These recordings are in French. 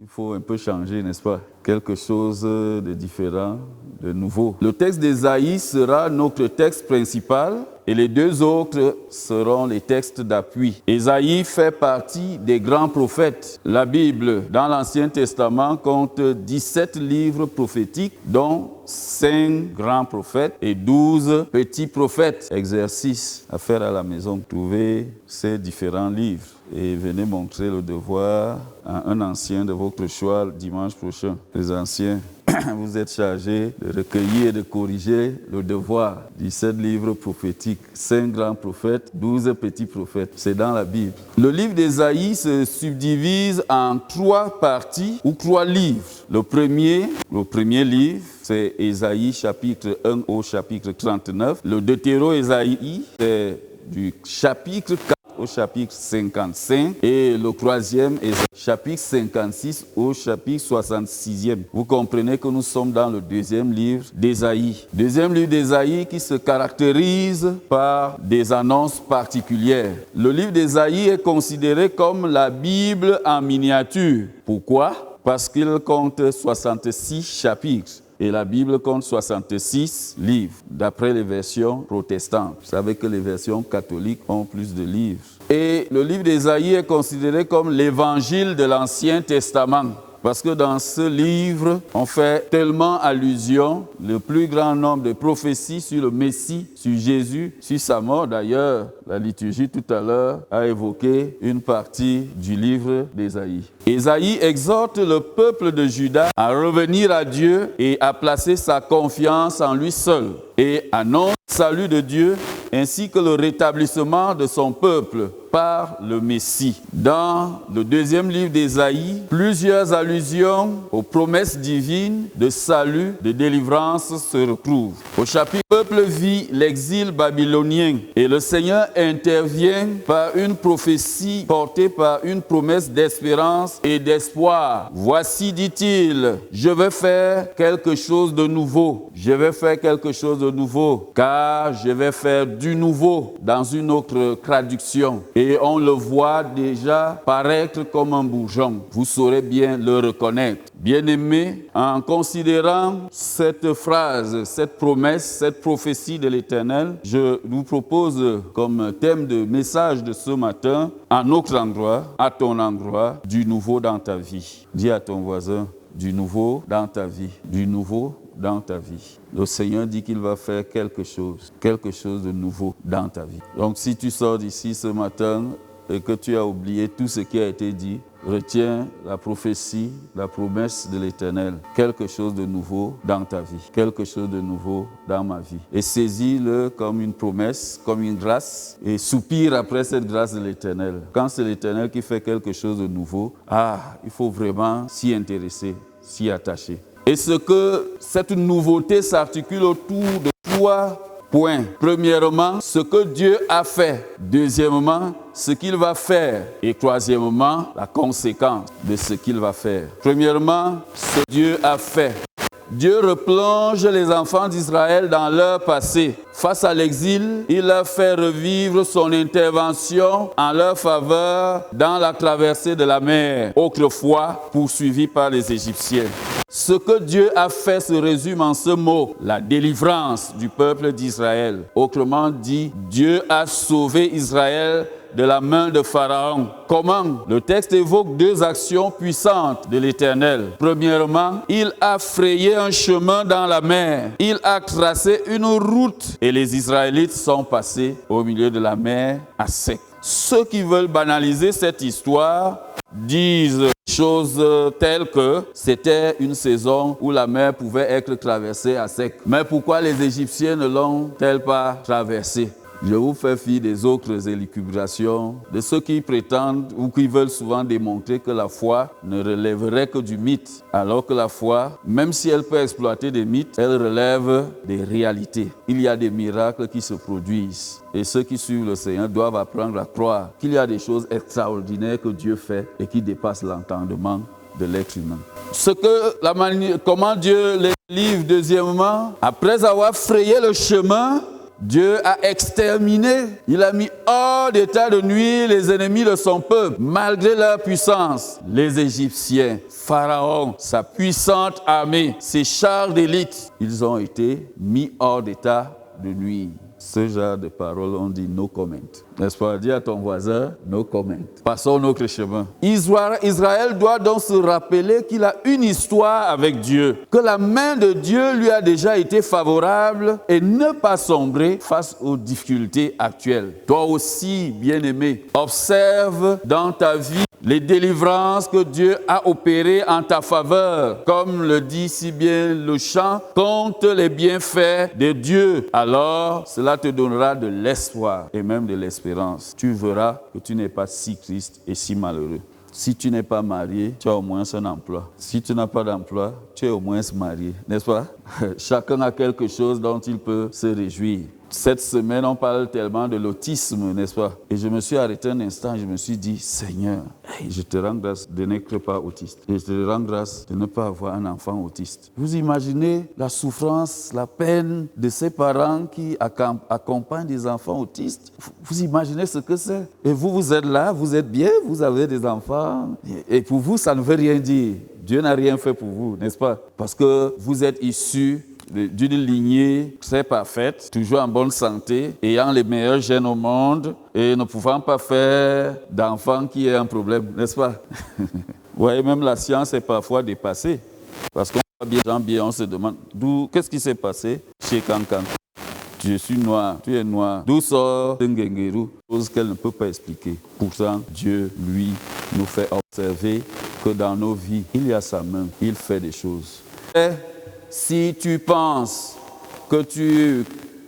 Il faut un peu changer, n'est-ce pas? Quelque chose de différent, de nouveau. Le texte d'Ésaïe sera notre texte principal et les deux autres seront les textes d'appui. Ésaïe fait partie des grands prophètes. La Bible, dans l'Ancien Testament, compte 17 livres prophétiques, dont 5 grands prophètes et 12 petits prophètes. Exercice à faire à la maison. Trouvez ces différents livres et venez montrer le devoir à un ancien de votre choix dimanche prochain. Les anciens, vous êtes chargés de recueillir et de corriger le devoir. 17 livres prophétiques, 5 grands prophètes, 12 petits prophètes. C'est dans la Bible. Le livre d'Ésaïe se subdivise en 3 parties ou 3 livres. Le premier livre, c'est Ésaïe chapitre 1 au chapitre 39. Le Deutéro-Ésaïe, c'est du chapitre 4 au chapitre 55 et le troisième est chapitre 56 au chapitre 66e. Vous comprenez que nous sommes dans le deuxième livre d'Ésaïe. Deuxième livre d'Ésaïe qui se caractérise par des annonces particulières. Le livre d'Ésaïe est considéré comme la Bible en miniature. Pourquoi? Parce qu'il compte 66 chapitres. Et la Bible compte 66 livres, d'après les versions protestantes. Vous savez que les versions catholiques ont plus de livres. Et le livre d'Ésaïe est considéré comme l'évangile de l'Ancien Testament. Parce que dans ce livre, on fait tellement allusion, le plus grand nombre de prophéties sur le Messie, sur Jésus, sur sa mort. D'ailleurs, la liturgie tout à l'heure a évoqué une partie du livre d'Ésaïe. Ésaïe exhorte le peuple de Juda à revenir à Dieu et à placer sa confiance en lui seul. Et annonce le salut de Dieu ainsi que le rétablissement de son peuple par le Messie. Dans le deuxième livre d'Ésaïe, plusieurs allusions aux promesses divines de salut, de délivrance se retrouvent. Au chapitre, le peuple vit l'exil babylonien et le Seigneur intervient par une prophétie portée par une promesse d'espérance et d'espoir. Voici, dit-il, je vais faire quelque chose de nouveau. Je vais faire quelque chose de nouveau, car je vais faire du nouveau dans une autre traduction. Et on le voit déjà paraître comme un bourgeon. Vous saurez bien le reconnaître. Bien-aimés, en considérant cette phrase, cette promesse, cette prophétie de l'Éternel, je vous propose comme thème de message de ce matin, à notre endroit, à ton endroit, du nouveau dans ta vie. Dis à ton voisin, du nouveau dans ta vie, du nouveau dans ta vie. Le Seigneur dit qu'il va faire quelque chose de nouveau dans ta vie. Donc si tu sors d'ici ce matin et que tu as oublié tout ce qui a été dit, retiens la prophétie, la promesse de l'Éternel. Quelque chose de nouveau dans ta vie, quelque chose de nouveau dans ma vie. Et saisis-le comme une promesse, comme une grâce, et soupire après cette grâce de l'Éternel. Quand c'est l'Éternel qui fait quelque chose de nouveau, il faut vraiment s'y intéresser, s'y attacher. Et cette nouveauté s'articule autour de 3 points. Premièrement, ce que Dieu a fait. Deuxièmement, ce qu'il va faire. Et troisièmement, la conséquence de ce qu'il va faire. Premièrement, ce que Dieu a fait. Dieu replonge les enfants d'Israël dans leur passé. Face à l'exil, il leur fait revivre son intervention en leur faveur dans la traversée de la mer, autrefois poursuivie par les Égyptiens. Ce que Dieu a fait se résume en ce mot, la délivrance du peuple d'Israël. Autrement dit, Dieu a sauvé Israël de la main de Pharaon. Comment? Le texte évoque 2 actions puissantes de l'Éternel. Premièrement, il a frayé un chemin dans la mer. Il a tracé une route et les Israélites sont passés au milieu de la mer à sec. Ceux qui veulent banaliser cette histoire disent choses telles que c'était une saison où la mer pouvait être traversée à sec. Mais pourquoi les Égyptiens ne l'ont-ils pas traversée? Je vous fais fi des autres élucubrations, de ceux qui prétendent ou qui veulent souvent démontrer que la foi ne relèverait que du mythe, alors que la foi, même si elle peut exploiter des mythes, elle relève des réalités. Il y a des miracles qui se produisent et ceux qui suivent le Seigneur doivent apprendre à croire qu'il y a des choses extraordinaires que Dieu fait et qui dépassent l'entendement de l'être humain. Comment Dieu les livre, deuxièmement, après avoir frayé le chemin, Dieu a exterminé, il a mis hors d'état de nuire les ennemis de son peuple, malgré leur puissance. Les Égyptiens, Pharaon, sa puissante armée, ses chars d'élite, ils ont été mis hors d'état de nuire. Ce genre de paroles, on dit no comment. N'est-ce pas? Dis à ton voisin, no comment. Passons notre chemin. Israël doit donc se rappeler qu'il a une histoire avec Dieu, que la main de Dieu lui a déjà été favorable et ne pas sombrer face aux difficultés actuelles. Toi aussi, bien-aimé, observe dans ta vie les délivrances que Dieu a opérées en ta faveur. Comme le dit si bien le chant, compte les bienfaits de Dieu. Alors, cela te donnera de l'espoir et même de l'espérance. Tu verras que tu n'es pas si triste et si malheureux. Si tu n'es pas marié, tu as au moins un emploi. Si tu n'as pas d'emploi, tu es au moins marié, n'est-ce pas? Chacun a quelque chose dont il peut se réjouir. Cette semaine, on parle tellement de l'autisme, n'est-ce pas? Et je me suis arrêté un instant, je me suis dit, Seigneur, je te rends grâce de n'être pas autiste. Et je te rends grâce de ne pas avoir un enfant autiste. Vous imaginez la souffrance, la peine de ces parents qui accompagnent des enfants autistes? Vous imaginez ce que c'est? Et vous êtes là, vous êtes bien, vous avez des enfants. Et pour vous, ça ne veut rien dire. Dieu n'a rien fait pour vous, n'est-ce pas? Parce que vous êtes issus d'une lignée très parfaite, toujours en bonne santé, ayant les meilleurs gènes au monde et ne pouvant pas faire d'enfant qui ait un problème, n'est-ce pas? Oui, même la science est parfois dépassée. Parce qu'on voit bien, on se demande, qu'est-ce qui s'est passé chez Kankan? Je suis noir, tu es noir. D'où sort Tengengeru? Chose qu'elle ne peut pas expliquer. Pourtant, Dieu, lui, nous fait observer que dans nos vies, il y a sa main, il fait des choses. Et si tu penses que tu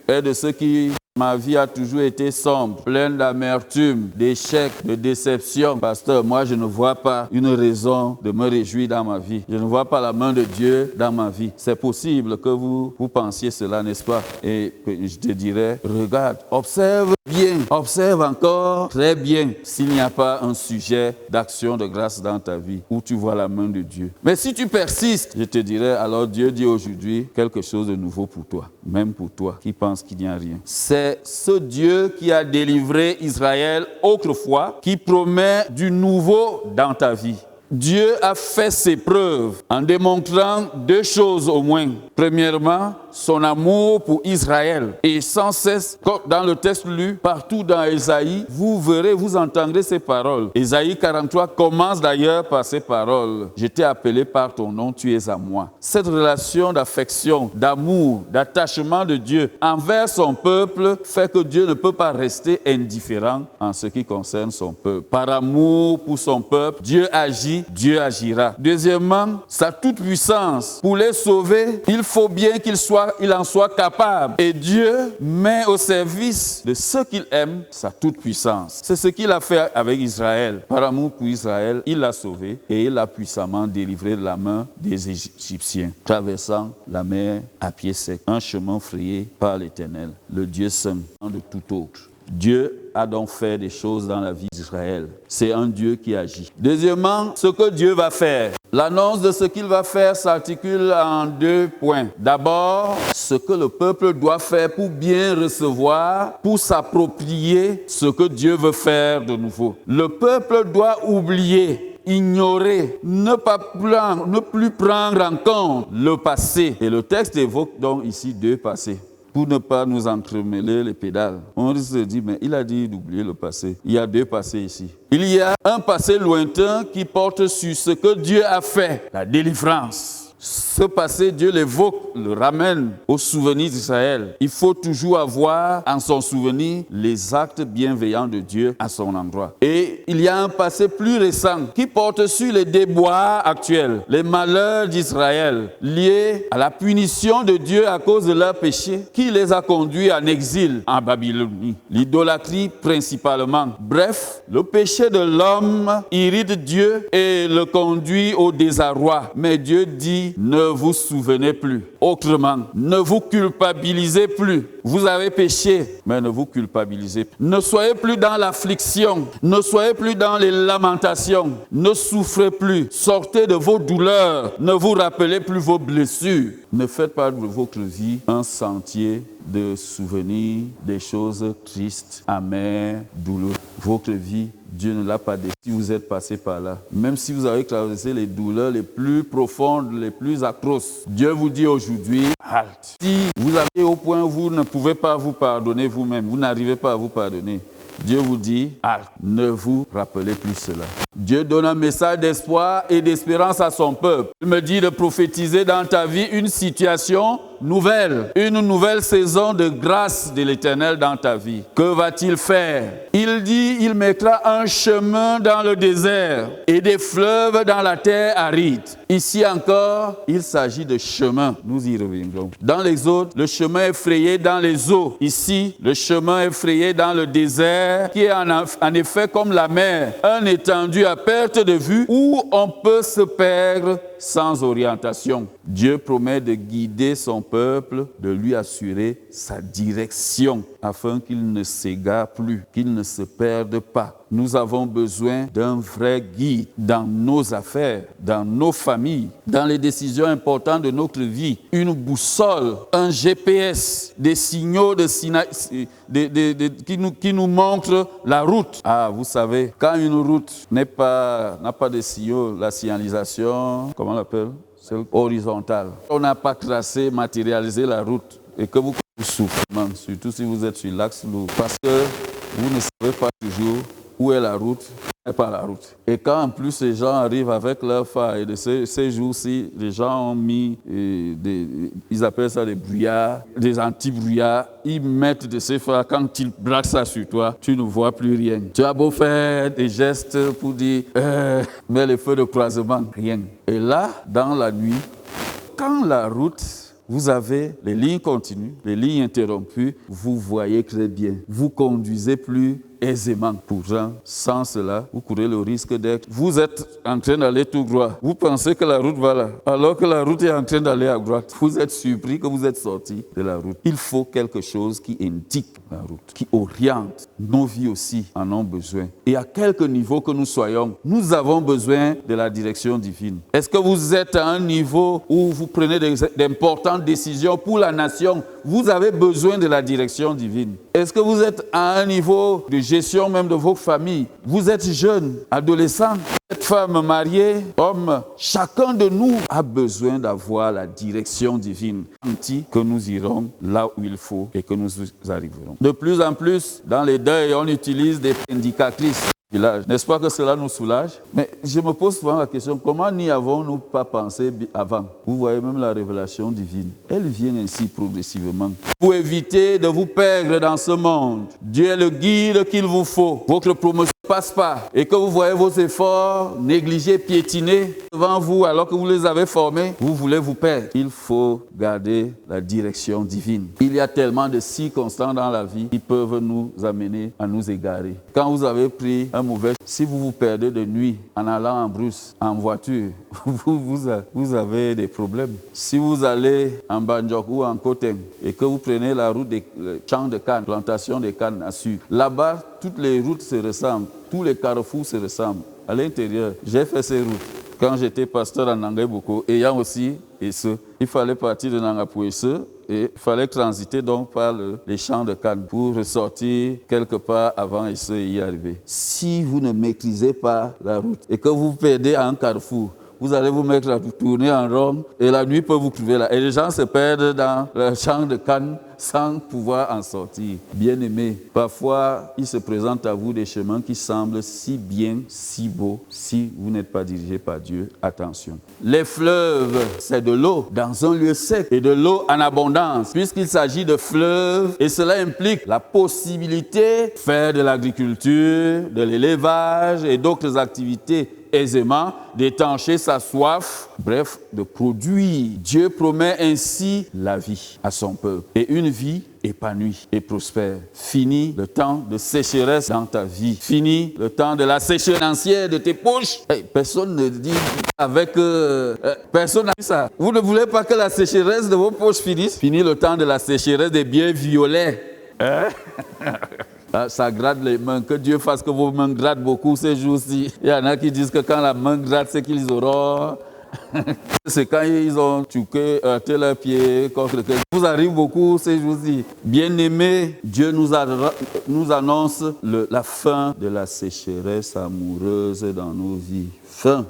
es de ceux qui... Ma vie a toujours été sombre, pleine d'amertume, d'échecs, de déceptions. Pasteur, moi je ne vois pas une raison de me réjouir dans ma vie. Je ne vois pas la main de Dieu dans ma vie. C'est possible que vous pensiez cela, n'est-ce pas? Et je te dirais, regarde, observe bien, observe encore très bien s'il n'y a pas un sujet d'action de grâce dans ta vie où tu vois la main de Dieu. Mais si tu persistes, je te dirais, alors Dieu dit aujourd'hui quelque chose de nouveau pour toi, même pour toi qui penses qu'il n'y a rien. C'est ce Dieu qui a délivré Israël autrefois, qui promet du nouveau dans ta vie. Dieu a fait ses preuves en démontrant deux choses au moins. Premièrement, son amour pour Israël. Et sans cesse, dans le texte lu, partout dans Ésaïe, vous verrez, vous entendrez ces paroles. Ésaïe 43 commence d'ailleurs par ces paroles. Je t'ai appelé par ton nom, tu es à moi. Cette relation d'affection, d'amour, d'attachement de Dieu envers son peuple fait que Dieu ne peut pas rester indifférent en ce qui concerne son peuple. Par amour pour son peuple, Dieu agit, Dieu agira. Deuxièmement, sa toute-puissance. Pour les sauver, il faut bien qu'il en soit capable. Et Dieu met au service de ceux qu'il aime sa toute-puissance. C'est ce qu'il a fait avec Israël. Par amour pour Israël, il l'a sauvé et il l'a puissamment délivré de la main des Égyptiens, traversant la mer à pied sec. Un chemin frayé par l'Éternel, le Dieu saint de tout autre. Dieu a donc fait des choses dans la vie d'Israël. C'est un Dieu qui agit. Deuxièmement, ce que Dieu va faire. L'annonce de ce qu'il va faire s'articule en deux points. D'abord, ce que le peuple doit faire pour bien recevoir, pour s'approprier ce que Dieu veut faire de nouveau. Le peuple doit oublier, ignorer, ne plus prendre en compte le passé. Et le texte évoque donc ici deux passés. Pour ne pas nous entremêler les pédales. On se dit, mais il a dit d'oublier le passé. Il y a deux passés ici. Il y a un passé lointain qui porte sur ce que Dieu a fait, la délivrance. Ce passé, Dieu l'évoque, le ramène au souvenir d'Israël. Il faut toujours avoir en son souvenir les actes bienveillants de Dieu à son endroit. Et il y a un passé plus récent qui porte sur les déboires actuels, les malheurs d'Israël liés à la punition de Dieu à cause de leurs péchés qui les a conduits en exil en Babylonie. L'idolâtrie principalement. Bref, le péché de l'homme irrite Dieu et le conduit au désarroi. Mais Dieu dit, ne vous souvenez plus. Autrement, ne vous culpabilisez plus. Vous avez péché, mais ne vous culpabilisez plus. Ne soyez plus dans l'affliction. Ne soyez plus dans les lamentations. Ne souffrez plus. Sortez de vos douleurs. Ne vous rappelez plus vos blessures. Ne faites pas de votre vie un sentier de souvenirs des choses tristes, amères, douloureuses. Votre vie, Dieu ne l'a pas décidé si vous êtes passé par là. Même si vous avez traversé les douleurs les plus profondes, les plus atroces, Dieu vous dit aujourd'hui, halte. Si vous avez au point où vous ne pouvez pas vous pardonner vous-même, vous n'arrivez pas à vous pardonner, Dieu vous dit, halte, ne vous rappelez plus cela. Dieu donne un message d'espoir et d'espérance à son peuple. Il me dit de prophétiser dans ta vie une situation nouvelle, une nouvelle saison de grâce de l'Éternel dans ta vie. Que va-t-il faire? Il dit, il mettra un chemin dans le désert et des fleuves dans la terre aride. Ici encore, il s'agit de chemin. Nous y reviendrons. Dans l'Exode, le chemin est frayé dans les eaux. Ici, le chemin est frayé dans le désert, qui est en effet comme la mer, un étendu à perte de vue où on peut se perdre sans orientation. Dieu promet de guider son peuple, de lui assurer sa direction afin qu'il ne s'égare plus, qu'il ne se perde pas. Nous avons besoin d'un vrai guide dans nos affaires, dans nos familles, dans les décisions importantes de notre vie. Une boussole, un GPS, des signaux qui nous montrent la route. Ah, vous savez, quand une route n'a pas de signaux, la signalisation, comment on l'appelle? C'est horizontale. On n'a pas tracé, matérialisé la route et que vous souffrez, surtout si vous êtes sur l'axe lourd, parce que vous ne savez pas toujours où est la route et pas la route. Et quand en plus les gens arrivent avec leur phare, et de ces jours-ci, les gens ont mis, ils appellent ça des brouillards, des anti-brouillards, ils mettent de ces phares, quand ils braquent ça sur toi, tu ne vois plus rien. Tu as beau faire des gestes pour dire, mais les feux de croisement, rien. Et là, dans la nuit, quand la route, vous avez les lignes continues, les lignes interrompues, vous voyez très bien, vous conduisez plus aisément. Pourtant, sans cela, vous courez le risque d'être... Vous êtes en train d'aller tout droit. Vous pensez que la route va là, alors que la route est en train d'aller à droite. Vous êtes surpris que vous êtes sorti de la route. Il faut quelque chose qui indique la route, qui oriente. Nos vies aussi en ont besoin. Et à quelque niveau que nous soyons, nous avons besoin de la direction divine. Est-ce que vous êtes à un niveau où vous prenez d'importantes décisions pour la nation? Vous avez besoin de la direction divine. Est-ce que vous êtes à un niveau de gestion même de vos familles? Vous êtes jeune, adolescent, femme, mariée, homme. Chacun de nous a besoin d'avoir la direction divine. Ainsi que nous irons là où il faut et que nous arriverons. De plus en plus, dans les deuils, on utilise des indicatrices. N'est-ce pas que cela nous soulage? Mais je me pose souvent la question, comment n'y avons-nous pas pensé avant? Vous voyez même la révélation divine. Elle vient ainsi progressivement. Pour éviter de vous perdre dans ce monde, Dieu est le guide qu'il vous faut. Votre promotion ne passe pas. Et que vous voyez vos efforts négligés, piétinés devant vous alors que vous les avez formés, vous voulez vous perdre. Il faut garder la direction divine. Il y a tellement de circonstances dans la vie qui peuvent nous amener à nous égarer. Quand vous avez pris un mauvais... Si vous vous perdez de nuit en allant en brousse, en voiture, vous avez des problèmes. Si vous allez en Banjok ou en Koteng et que vous prenez la route des champs de canne, plantation de canne à sucre, là-bas, toutes les routes se ressemblent, tous les carrefours se ressemblent. À l'intérieur, j'ai fait ces routes. Quand j'étais pasteur en Nangaïboko, ayant aussi Esse, il fallait partir de Nangapou Esse et il fallait transiter donc par les champs de canne pour ressortir quelque part avant Esse et y arriver. Si vous ne maîtrisez pas la route et que vous perdez à un carrefour, vous allez vous mettre à tourner en rond et la nuit peut vous trouver là. Et les gens se perdent dans le champ de canne sans pouvoir en sortir. Bien-aimés, parfois, il se présente à vous des chemins qui semblent si bien, si beaux, si vous n'êtes pas dirigé par Dieu. Attention. Les fleuves, c'est de l'eau dans un lieu sec et de l'eau en abondance, puisqu'il s'agit de fleuves et cela implique la possibilité de faire de l'agriculture, de l'élevage et d'autres activités aisément, d'étancher sa soif, bref, de produire. Dieu promet ainsi la vie à son peuple et une vie épanouie et prospère. Fini le temps de sécheresse dans ta vie. Fini le temps de la sécheresse financière de tes poches. Hey, personne ne dit avec... personne n'a dit ça. Vous ne voulez pas que la sécheresse de vos poches finisse? Fini le temps de la sécheresse des biens violets. Hein? Ça gratte les mains. Que Dieu fasse que vos mains grattent beaucoup ces jours-ci. Il y en a qui disent que quand la main gratte, c'est qu'ils auront C'est quand ils ont tuqué, heurté leurs pieds contre le cœur. Vous arrive beaucoup ces jours-ci. Bien-aimés, Dieu nous annonce la fin de la sécheresse amoureuse dans nos vies. Fin.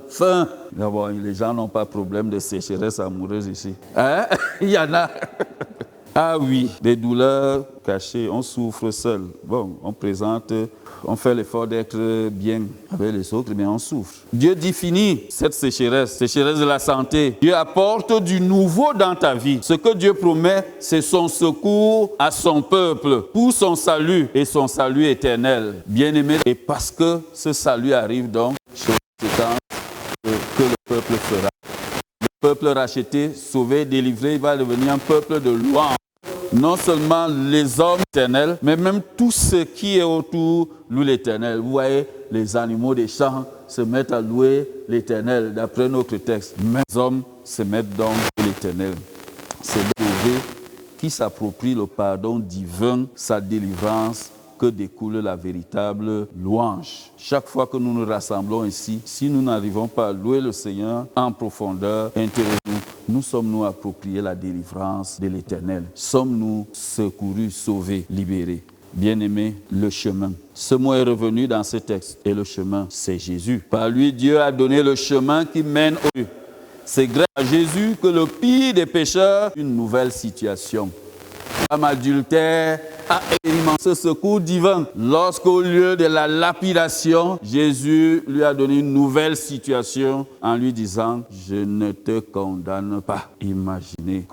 D'abord, les gens n'ont pas de problème de sécheresse amoureuse ici. Hein? Il y en a. Ah oui, des douleurs cachées, on souffre seul. Bon, on fait l'effort d'être bien avec les autres, mais on souffre. Dieu définit cette sécheresse de la santé. Dieu apporte du nouveau dans ta vie. Ce que Dieu promet, c'est son secours à son peuple pour son salut et son salut éternel. Bien-aimé, et parce que ce salut arrive donc, chose que le peuple fera. Le peuple racheté, sauvé, délivré, il va devenir un peuple de louange. Non seulement les hommes éternels, mais même tout ce qui est autour loue l'Éternel. Vous voyez, les animaux des champs se mettent à louer l'Éternel, d'après notre texte. Mais les hommes se mettent donc à l'Éternel. C'est le qui s'approprie le pardon divin, sa délivrance, que découle la véritable louange. Chaque fois que nous nous rassemblons ici, si nous n'arrivons pas à louer le Seigneur en profondeur, nous sommes-nous appropriés la délivrance de l'Éternel? Sommes-nous secourus, sauvés, libérés? Bien-aimés, le chemin. Ce mot est revenu dans ce texte. Et le chemin, c'est Jésus. Par lui, Dieu a donné le chemin qui mène au Dieu. C'est grâce à Jésus que le pire des pécheurs, une nouvelle situation. L'homme adultère a expérimenté ce secours divin lorsqu'au lieu de la lapidation, Jésus lui a donné une nouvelle situation en lui disant « Je ne te condamne pas ». Imaginez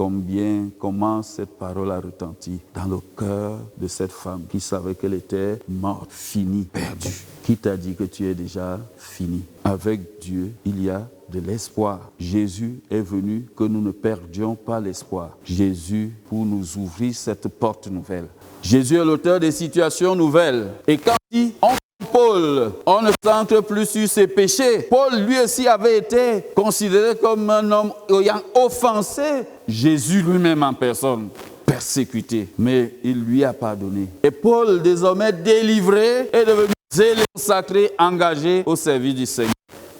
comment cette parole a retenti dans le cœur de cette femme qui savait qu'elle était morte, finie, perdue. Qui t'a dit que tu es déjà fini? Avec Dieu, il y a de l'espoir. Jésus est venu que nous ne perdions pas l'espoir. Jésus pour nous ouvrir cette porte nouvelle. Jésus est l'auteur des situations nouvelles. Et quand il dit on Paul, on ne centre plus sur ses péchés. Paul lui aussi avait été considéré comme un homme ayant offensé Jésus lui-même en personne. Persécuté, mais il lui a pardonné. Et Paul, désormais délivré, est devenu zélé, sacré, engagé au service du Seigneur.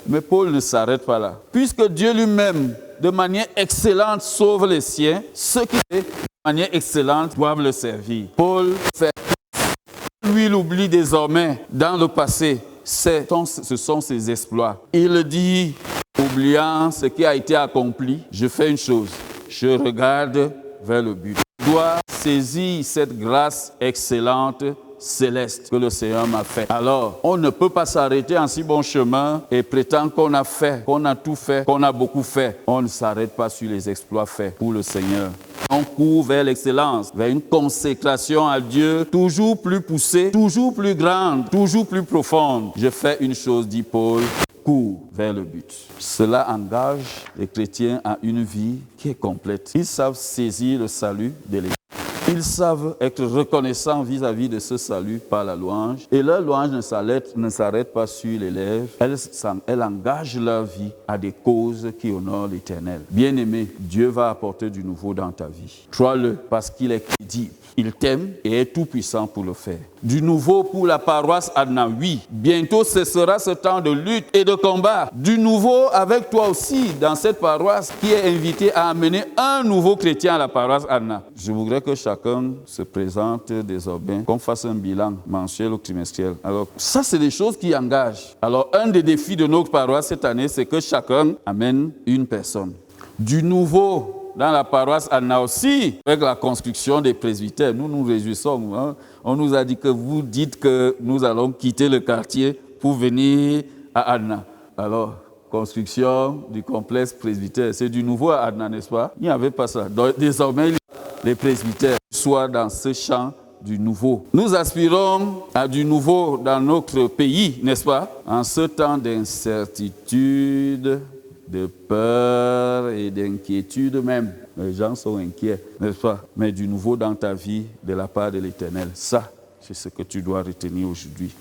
Mais Paul ne s'arrête pas là. Puisque Dieu lui-même, de manière excellente, sauve les siens, ceux qui, de manière excellente, doivent le servir. Paul fait lui l'oublie désormais dans le passé. Ce sont ses exploits. Il dit, oubliant ce qui a été accompli, je fais une chose, je regarde vers le but. Je dois saisir cette grâce excellente céleste que le Seigneur m'a fait. Alors, on ne peut pas s'arrêter en si bon chemin et prétendre qu'on a fait, qu'on a tout fait, qu'on a beaucoup fait. On ne s'arrête pas sur les exploits faits pour le Seigneur. On court vers l'excellence, vers une consécration à Dieu toujours plus poussée, toujours plus grande, toujours plus profonde. Je fais une chose, dit Paul, cours vers le but. Cela engage les chrétiens à une vie qui est complète. Ils savent saisir le salut de l'Église. Ils savent être reconnaissants vis-à-vis de ce salut par la louange. Et leur louange ne s'arrête pas sur les lèvres. Elle engage leur vie à des causes qui honorent l'Éternel. Bien-aimé, Dieu va apporter du nouveau dans ta vie. Crois-le, parce qu'il est crédible. Il t'aime et est tout-puissant pour le faire. Du nouveau pour la paroisse Adna, oui. Bientôt cessera ce temps de lutte et de combat. Du nouveau avec toi aussi dans cette paroisse qui est invité à amener un nouveau chrétien à la paroisse Adna. Je voudrais que chacun se présente désormais, qu'on fasse un bilan mensuel ou trimestriel. Alors, ça, c'est des choses qui engagent. Alors, un des défis de notre paroisse cette année, c'est que chacun amène une personne. Du nouveau dans la paroisse Anna aussi, avec la construction des presbytères, nous nous réjouissons. Hein? On nous a dit que vous dites que nous allons quitter le quartier pour venir à Anna. Alors, construction du complexe presbytère, c'est du nouveau à Anna, n'est-ce pas? Il n'y avait pas ça. Donc, désormais, les presbytères soient dans ce champ du nouveau. Nous aspirons à du nouveau dans notre pays, n'est-ce pas? En ce temps d'incertitude, de peur et d'inquiétude même. Les gens sont inquiets, n'est-ce pas? Mais du nouveau dans ta vie de la part de l'Éternel. Ça, c'est ce que tu dois retenir aujourd'hui.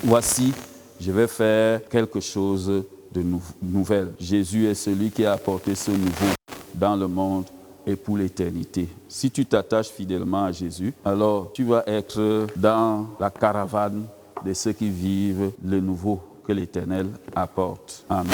Voici, je vais faire quelque chose de nouvel. Jésus est celui qui a apporté ce nouveau dans le monde et pour l'éternité. Si tu t'attaches fidèlement à Jésus, alors tu vas être dans la caravane de ceux qui vivent le nouveau que l'Éternel apporte. Amen.